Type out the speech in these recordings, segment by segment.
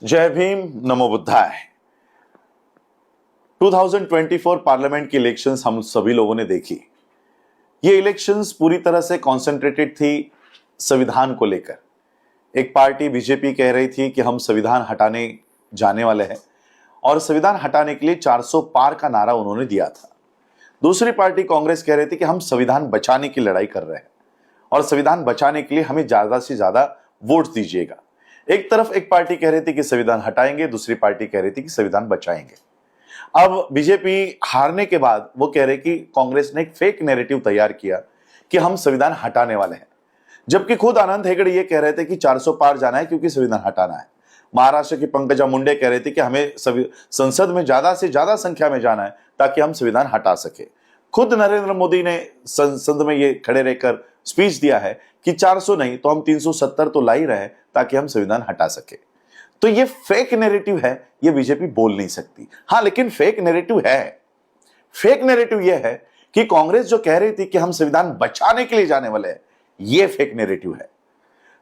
जय भीम, नमो बुद्धाय। 2024 पार्लियामेंट की इलेक्शंस हम सभी लोगों ने देखी। ये इलेक्शंस पूरी तरह से कॉन्सेंट्रेटेड थी संविधान को लेकर। एक पार्टी बीजेपी कह रही थी कि हम संविधान हटाने जाने वाले हैं और संविधान हटाने के लिए 400 पार का नारा उन्होंने दिया था। दूसरी पार्टी कांग्रेस कह रही थी कि हम संविधान बचाने की लड़ाई कर रहे हैं और संविधान बचाने के लिए हमें ज्यादा से ज्यादा वोट दीजिएगा। एक तरफ एक पार्टी कह रही थी कि संविधान हटाएंगे, दूसरी पार्टी कह रही थी कि संविधान बचाएंगे। अब बीजेपी हारने के बाद वो कह रहे कि कांग्रेस ने एक फेक नैरेटिव तैयार किया कि हम संविधान हटाने वाले हैं, जबकि खुद आनंद हेगड़े ये कह रहे थे कि 400 पार जाना है क्योंकि संविधान हटाना है। महाराष्ट्र की पंकजा मुंडे कह रहे थे कि हमें संसद में ज्यादा से ज्यादा संख्या में जाना है ताकि हम संविधान हटा सके। खुद नरेंद्र मोदी ने संसद में ये खड़े रहकर स्पीच दिया है कि 400 नहीं तो हम 370 तो ला ही रहे ताकि हम संविधान हटा सके। तो ये फेक नैरेटिव है, ये बीजेपी बोल नहीं सकती। हाँ, लेकिन फेक नैरेटिव है। फेक नैरेटिव ये है कि कांग्रेस जो कह रही थी कि हम संविधान बचाने के लिए जाने वाले हैं, ये फेक नैरेटिव है।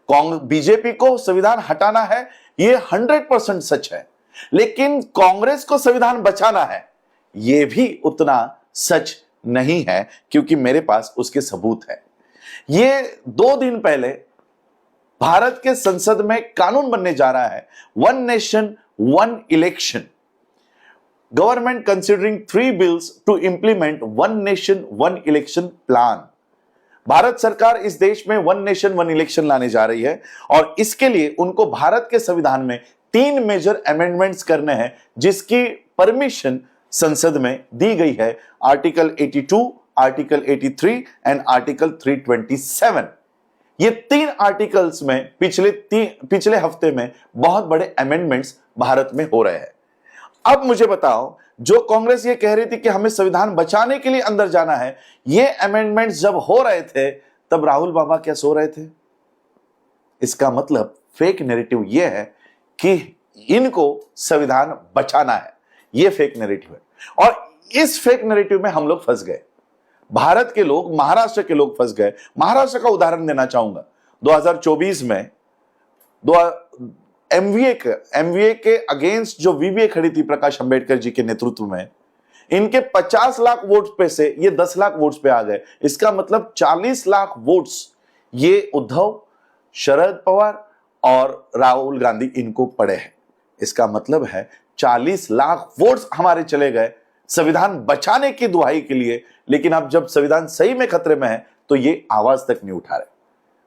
बीजेपी को संविधान हटाना है, ये 100% सच है, लेकिन कांग्रेस को संविधान बचाना है, ये भी उतना सच नहीं है, क्योंकि मेरे पास उसके सबूत है। ये 2 दिन पहले भारत के संसद में कानून बनने जा रहा है, one nation one election. Government considering 3 bills to implement one nation one election plan. Bharat सरकार इस देश में वन नेशन वन इलेक्शन लाने जा रही है और इसके लिए उनको भारत के संविधान में 3 मेजर अमेंडमेंट्स करने हैं, जिसकी परमिशन संसद में दी गई है। Article 82, article 83 and article 327। ये 3 आर्टिकल्स में पिछले हफ्ते में बहुत बड़े अमेंडमेंट्स भारत में हो रहे हैं। अब मुझे बताओ, जो कांग्रेस ये कह रही थी कि हमें संविधान बचाने के लिए अंदर जाना है, ये अमेंडमेंट्स जब हो रहे थे तब राहुल बाबा क्या सो रहे थे? इसका मतलब फेक नैरेटिव ये है कि इनको संविधान बचाना है। ये फेक नैरेटिव है और इस फेक नैरेटिव में हम लोग फंस गए। भारत के लोग, महाराष्ट्र के लोग फंस गए। महाराष्ट्र का उदाहरण देना चाहूंगा। 2024 में एमवीए के अगेंस्ट जो वीवीए खड़ी थी प्रकाश अंबेडकर जी के नेतृत्व में, इनके 50 लाख वोट पे से ये 10 लाख वोट्स पे आ गए। इसका मतलब 40 लाख वोट्स ये उद्धव, शरद पवार और राहुल गांधी इनको पड़े हैं। इसका मतलब है 40 लाख वोट्स हमारे चले गए संविधान बचाने की दुहाई के लिए। लेकिन अब जब संविधान सही में खतरे में है तो ये आवाज तक नहीं उठा रहे।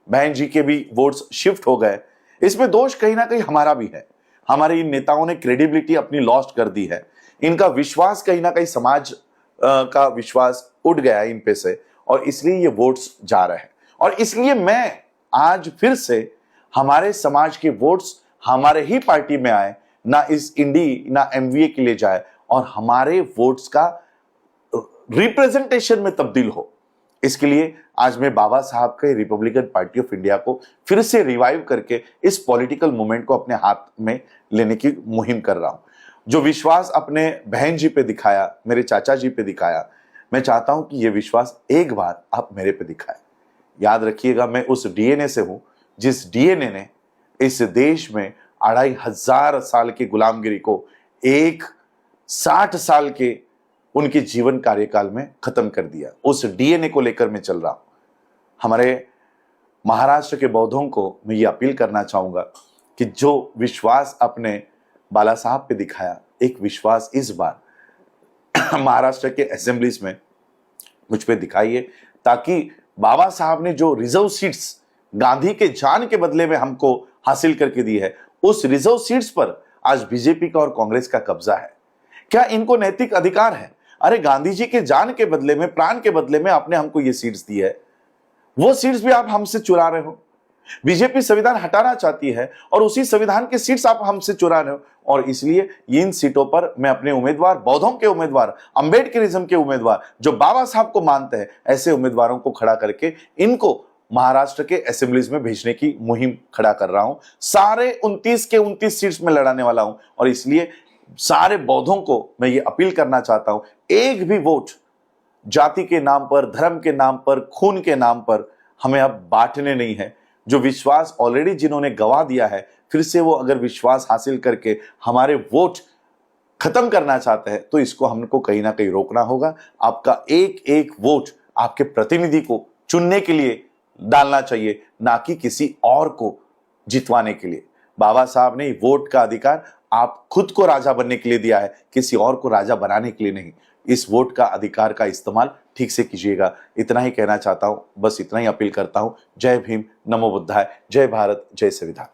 बहन जी के भी वोट्स शिफ्ट हो गए। इसमें दोष कहीं ना कहीं हमारा भी है। हमारे इन नेताओं ने क्रेडिबिलिटी अपनी लॉस्ट कर दी है। इनका विश्वास कहीं ना कहीं समाज का विश्वास उठ गया है इन पे से, और इसलिए ये वोट्स जा रहे हैं। और इसलिए मैं आज फिर से हमारे समाज के वोट्स हमारे ही पार्टी में आए, ना इस इंडी ना एमवीए के लिए जाए, और हमारे वोट्स का रिप्रेजेंटेशन में तब्दील हो। इसके लिए आज मैं बाबा साहब के रिपब्लिकन पार्टी ऑफ इंडिया को फिर से रिवाइव करके इस पॉलिटिकल मूवमेंट को अपने हाथ में लेने की मुहिम कर रहा हूं। जो विश्वास अपने बहन जी पे दिखाया, मेरे चाचा जी पे दिखाया, मैं चाहता हूं कि यह विश्वास एक बार आप मेरे पे दिखाए। याद रखिएगा, मैं उस डीएनए से हूं जिस डीएनए ने इस देश में 2500 साल की गुलामगिरी को 60 साल के उनके जीवन कार्यकाल में खत्म कर दिया। उस डीएनए को लेकर मैं चल रहा हूं। हमारे महाराष्ट्र के बौद्धों को मैं ये अपील करना चाहूंगा कि जो विश्वास अपने बाला साहब पे दिखाया, एक विश्वास इस बार महाराष्ट्र के असेंबलीज में मुझ पे दिखाइए, ताकि बाबा साहब ने जो रिजर्व सीट्स गांधी के जान के बदले में हमको हासिल करके दी है, उस रिजर्व सीट्स पर आज बीजेपी का और कांग्रेस का कब्जा है। क्या इनको नैतिक अधिकार है? अरे गांधी जी के जान के बदले में, प्राण के बदले में आपने हमको ये सीट्स दी है, वो सीट्स भी आप हमसे चुरा रहे हो। बीजेपी संविधान हटाना चाहती है और उसी संविधान के सीट्स आप हमसे चुरा रहे हो। और इसलिए इन सीटों पर मैं अपने उम्मीदवार, बौद्धों के उम्मीदवार, अंबेडकरिज्म के उम्मीदवार, जो बाबा साहब को मानते हैं, ऐसे उम्मीदवारों को खड़ा करके इनको महाराष्ट्र के असेंबलीज में भेजने की मुहिम खड़ा कर रहा हूं। सारे 29 के 29 सीट्स में लड़ाने वाला हूं। और इसलिए सारे बौद्धों को मैं ये अपील करना चाहता हूं, एक भी वोट जाति के नाम पर, धर्म के नाम पर, खून के नाम पर हमें अब बांटने नहीं है। जो विश्वास ऑलरेडी जिन्होंने गवा दिया है, फिर से वो अगर विश्वास हासिल करके हमारे वोट खत्म करना चाहते हैं तो इसको हमको कहीं ना कहीं रोकना होगा। आपका एक एक वोट आपके प्रतिनिधि को चुनने के लिए डालना चाहिए, ना कि किसी और को जितवाने के लिए। बाबा साहब ने वोट का अधिकार आप खुद को राजा बनने के लिए दिया है, किसी और को राजा बनाने के लिए नहीं। इस वोट का अधिकार का इस्तेमाल ठीक से कीजिएगा। इतना ही कहना चाहता हूं, बस इतना ही अपील करता हूं। जय भीम, नमो बुद्धाय, जय भारत, जय संविधान।